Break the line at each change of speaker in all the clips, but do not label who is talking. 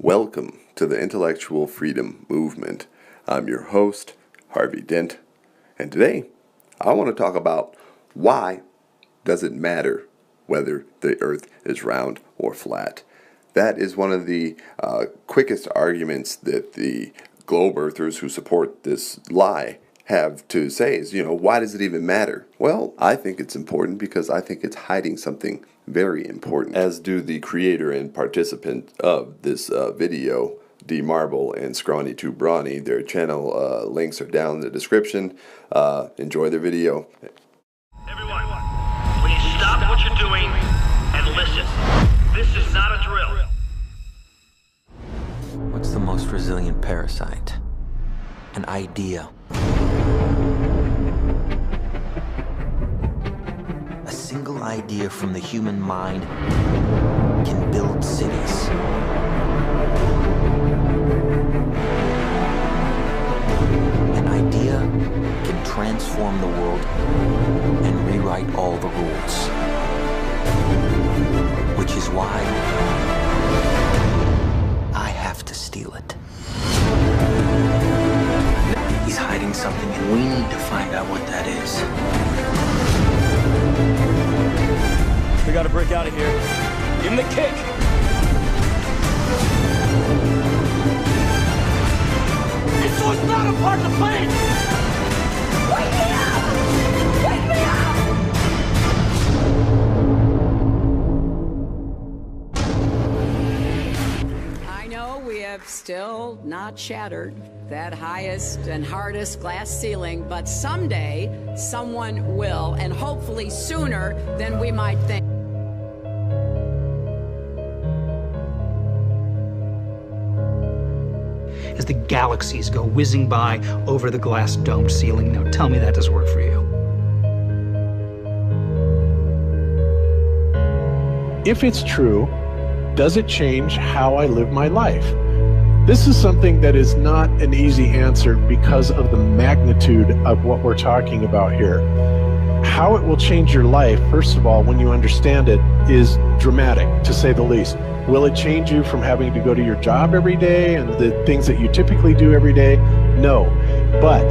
Welcome to the Intellectual Freedom Movement. I'm your host, Harvey Dent, and today I want to talk about why does it matter whether the earth is round or flat. That is one of the quickest arguments that the globe earthers who support this lie have to say is, why does it even matter? Well, I think it's important because I think it's hiding something very important, as do the creator and participant of this video, D Marble and Scrawny Too Brawny. Their channel links are down in the description. Enjoy their video.
Everyone, please stop what you're doing and listen. This is not a drill.
What's the most resilient parasite? An idea. A single idea from the human mind can build cities. An idea can transform the world and rewrite all the rules. Which is why I have to steal it. He's hiding something and we need to find out what that is.
We gotta break out of here. Give him the kick! This was not a part of the plan! Wake me up! Wake me up!
I know we have still not shattered that highest and hardest glass ceiling, but someday someone will, and hopefully sooner than we might think.
As the galaxies go whizzing by over the glass domed ceiling. Now tell me that doesn't work for you.
If it's true, does it change how I live my life? This is something that is not an easy answer because of the magnitude of what we're talking about here. How it will change your life, first of all, when you understand it, is dramatic, to say the least. Will it change you from having to go to your job every day and the things that you typically do every day? No. But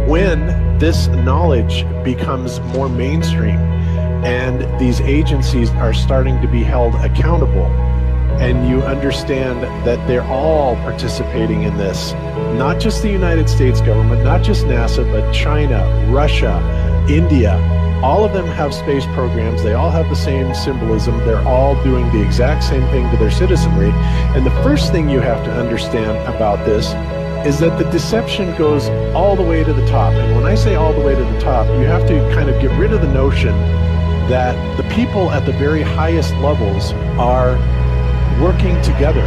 when this knowledge becomes more mainstream and these agencies are starting to be held accountable, and you understand that they're all participating in this, not just the United States government, not just NASA, but China, Russia, India, all of them have space programs. They all have the same symbolism. They're all doing the exact same thing to their citizenry. And the first thing you have to understand about this is that the deception goes all the way to the top. And when I say all the way to the top, you have to kind of get rid of the notion that the people at the very highest levels are working together.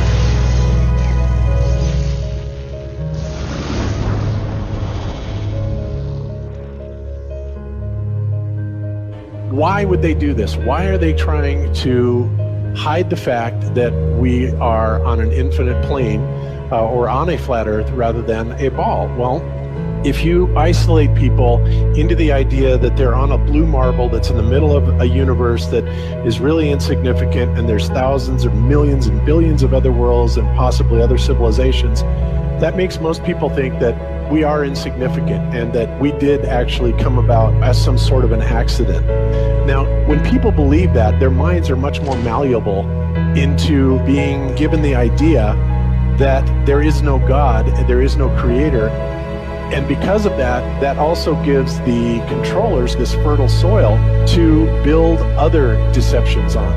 Why would they do this? Why are they trying to hide the fact that we are on an infinite plane or on a flat earth rather than a ball? Well, if you isolate people into the idea that they're on a blue marble that's in the middle of a universe that is really insignificant, and there's thousands or millions and billions of other worlds and possibly other civilizations, that makes most people think that we are insignificant and that we did actually come about as some sort of an accident. Now, when people believe that, their minds are much more malleable into being given the idea that there is no God, there is no creator. And because of that, that also gives the controllers this fertile soil to build other deceptions on.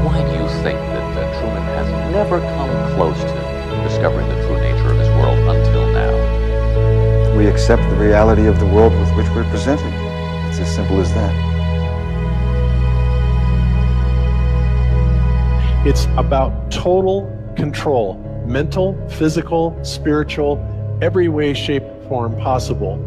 Why do you think that Truman has never come close to discovering the true nature of his world until now?
We accept the reality of the world with which we're presented. It's as simple as that.
It's about total control, mental, physical, spiritual, every way, shape, form possible.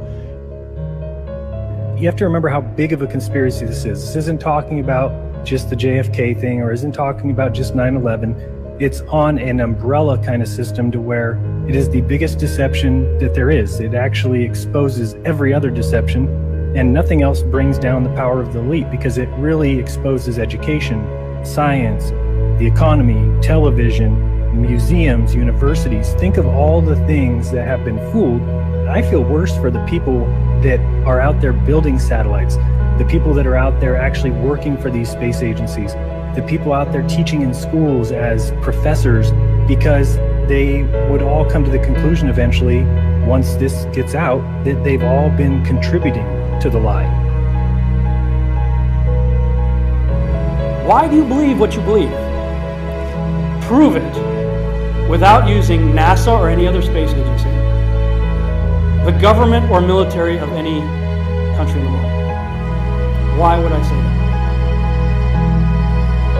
You have to remember how big of a conspiracy this is. This isn't talking about just the JFK thing or isn't talking about just 9/11. It's on an umbrella kind of system to where it is the biggest deception that there is. It actually exposes every other deception And nothing else brings down the power of the elite, because it really exposes education, science, the economy, television, museums, universities. Think of all the things that have been fooled. I feel worse for the people that are out there building satellites, the people that are out there actually working for these space agencies, the people out there teaching in schools as professors, because they would all come to the conclusion eventually, once this gets out, that they've all been contributing to the lie.
Why do you believe what you believe? Prove it without using NASA or any other space agency, the government or military of any country in the world. Why would I say that?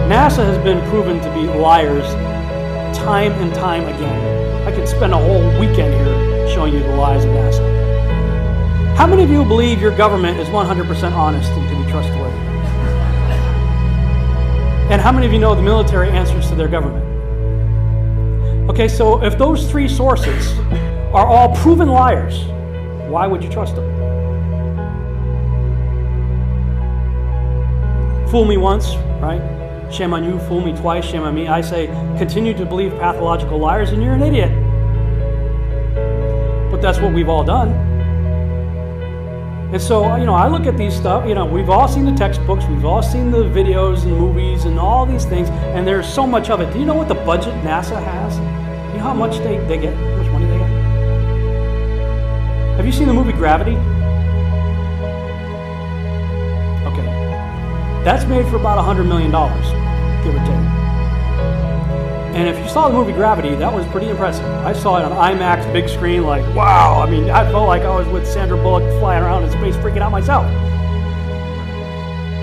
NASA has been proven to be liars time and time again. I could spend a whole weekend here showing you the lies of NASA. How many of you believe your government is 100% honest and can be trustworthy? And how many of you know the military answers to their government? Okay, so if those three sources are all proven liars, why would you trust them? Fool me once, right? Shame on you. Fool me twice, shame on me. I say, continue to believe pathological liars and you're an idiot. But that's what we've all done. And so, I look at these stuff, we've all seen the textbooks, we've all seen the videos and movies and all these things, and there's so much of it. Do you know what the budget NASA has? You know how much they get, how much money they get? Have you seen the movie Gravity? Okay. That's made for about $100 million, give or take. And if you saw the movie Gravity, that was pretty impressive. I saw it on IMAX, big screen, like, wow. I mean, I felt like I was with Sandra Bullock flying around in space, freaking out myself.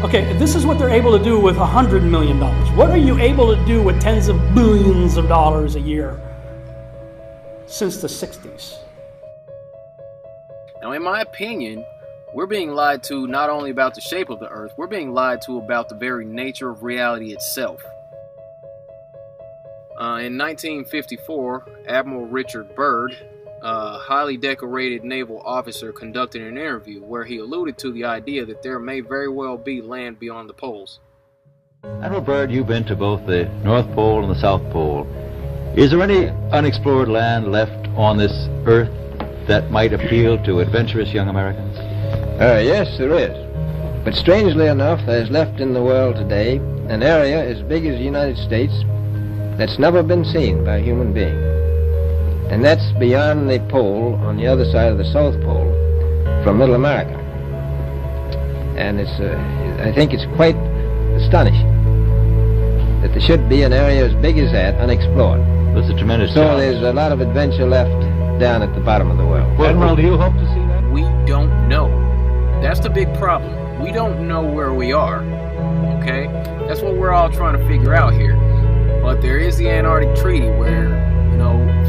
Okay, this is what they're able to do with $100 million. What are you able to do with tens of billions of dollars a year since the 60s?
Now, in my opinion, we're being lied to not only about the shape of the Earth, we're being lied to about the very nature of reality itself. In 1954, Admiral Richard Byrd, a highly decorated naval officer, conducted an interview where he alluded to the idea that there may very well be land beyond the poles.
Admiral Byrd, you've been to both the North Pole and the South Pole. Is there any unexplored land left on this Earth that might appeal to adventurous young Americans?
Yes, there is. But strangely enough, there's left in the world today an area as big as the United States that's never been seen by a human being. And that's beyond the pole, on the other side of the South Pole, from Middle America. And I think it's quite astonishing that there should be an area as big as that unexplored.
That's a tremendous
So
challenge.
there's a lot of adventure left down at the bottom of the world.
Admiral, do you hope to see that?
We don't know. That's the big problem. We don't know where we are, okay? That's what we're all trying to figure out here. But there is the Antarctic Treaty where,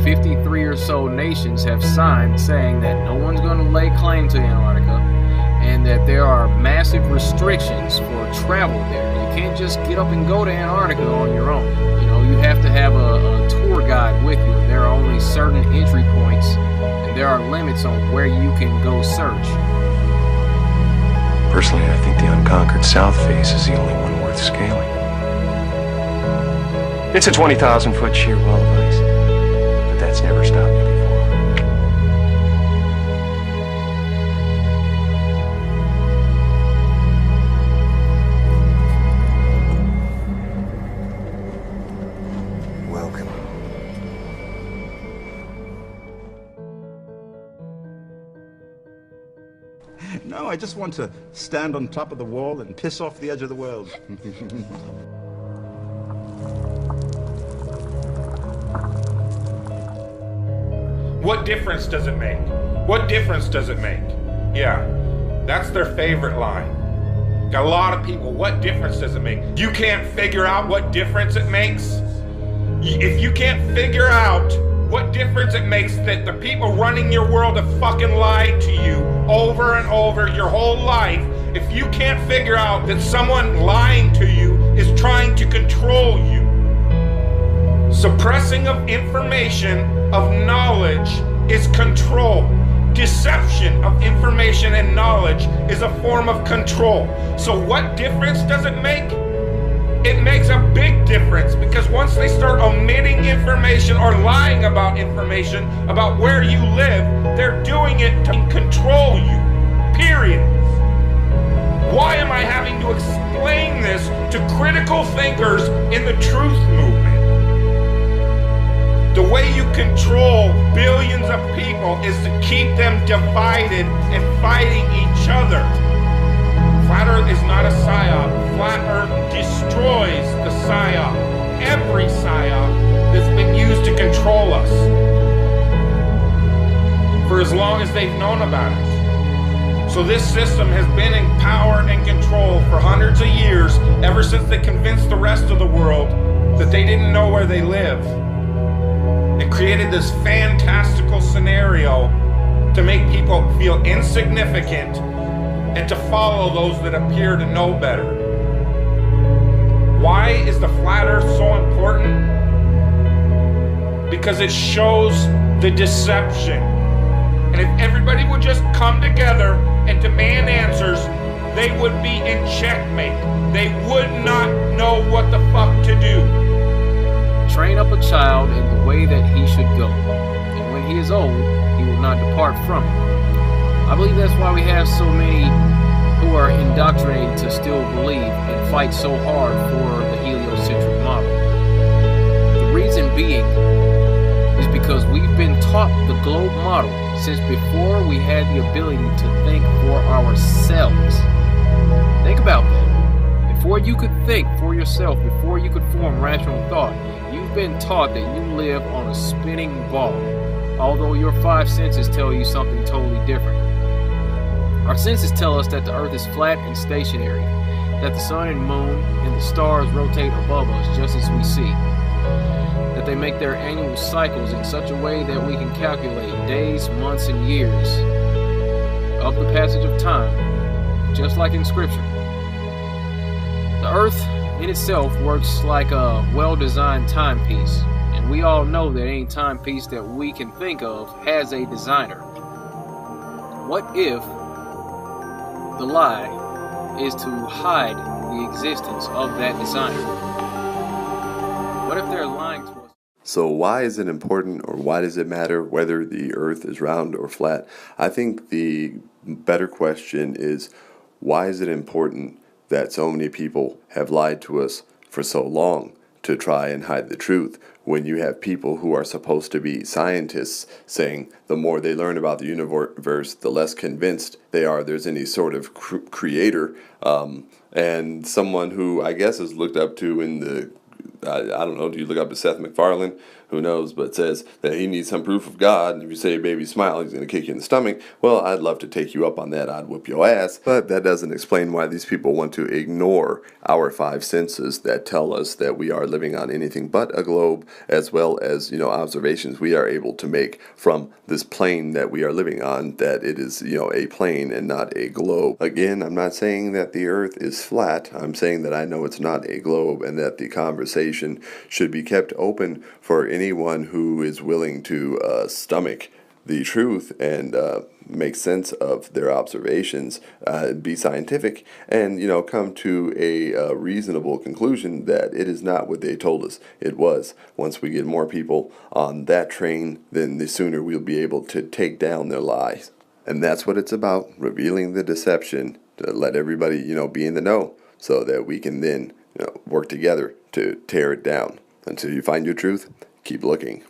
53 or so nations have signed saying that no one's going to lay claim to Antarctica and that there are massive restrictions for travel there. You can't just get up and go to Antarctica on your own. You have to have a tour guide with you. There are only certain entry points and there are limits on where you can go search.
Personally, I think the unconquered South face is the only one worth scaling. It's a 20,000-foot sheer wall of ice, but that's never stopped me before.
Welcome.
No, I just want to stand on top of the wall and piss off the edge of the world.
What difference does it make? What difference does it make? Yeah, that's their favorite line. Got a lot of people, what difference does it make? You can't figure out what difference it makes? If you can't figure out what difference it makes that the people running your world have fucking lied to you over and over your whole life, if you can't figure out that someone lying to you is trying to control you, suppressing of information, of knowledge, is control. deception of information and knowledge is a form of control. So what difference does it make? It makes a big difference, because once they start omitting information or lying about information about where you live, they're doing it to control you, period. Why am I having to explain this to critical thinkers in the truth movement? The way you control billions of people is to keep them divided and fighting each other. Flat Earth is not a psyop. Flat Earth destroys the psyop. Every psyop that's been used to control us for as long as they've known about it. So this system has been in power and control for hundreds of years, ever since they convinced the rest of the world that they didn't know where they live, and created this fantastical scenario to make people feel insignificant and to follow those that appear to know better. Why is the flat earth so important? Because it shows the deception. And if everybody would just come together and demand answers, they would be in checkmate. They would not know what the fuck to do.
Train up a child in the way that he should go, and when he is old, he will not depart from it. I believe that's why we have so many who are indoctrinated to still believe and fight so hard for the heliocentric model. The reason being is because we've been taught the globe model since before we had the ability to think for ourselves. Think about that. Before you could think for yourself, before you could form rational thought, you've been taught that you live on a spinning ball, although your five senses tell you something totally different. Our senses tell us that the earth is flat and stationary, that the sun and moon and the stars rotate above us just as we see, that they make their annual cycles in such a way that we can calculate days, months, and years of the passage of time, just like in Scripture. The earth in itself works like a well-designed timepiece, and we all know that any timepiece that we can think of has a designer. What if the lie is to hide the existence of that designer? What if they're lying to us?
So why is it important, or why does it matter whether the earth is round or flat? I think the better question is, why is it important that so many people have lied to us for so long to try and hide the truth, when you have people who are supposed to be scientists saying the more they learn about the universe, the less convinced they are there's any sort of creator, and someone who I guess is looked up to in the, I don't know, do you look up to Seth MacFarlane? Who knows, but says that he needs some proof of God, and if you say baby smile, he's going to kick you in the stomach. Well, I'd love to take you up on that. I'd whoop your ass. But that doesn't explain why these people want to ignore our five senses that tell us that we are living on anything but a globe, as well as, observations we are able to make from this plane that we are living on, that it is, a plane and not a globe. Again, I'm not saying that the earth is flat. I'm saying that I know it's not a globe, and that the conversation should be kept open for anyone who is willing to stomach the truth and make sense of their observations, be scientific, and come to a reasonable conclusion that it is not what they told us it was. Once we get more people on that train, then the sooner we'll be able to take down their lies. And that's what it's about, revealing the deception to let everybody be in the know, so that we can then work together to tear it down. Until you find your truth, keep looking.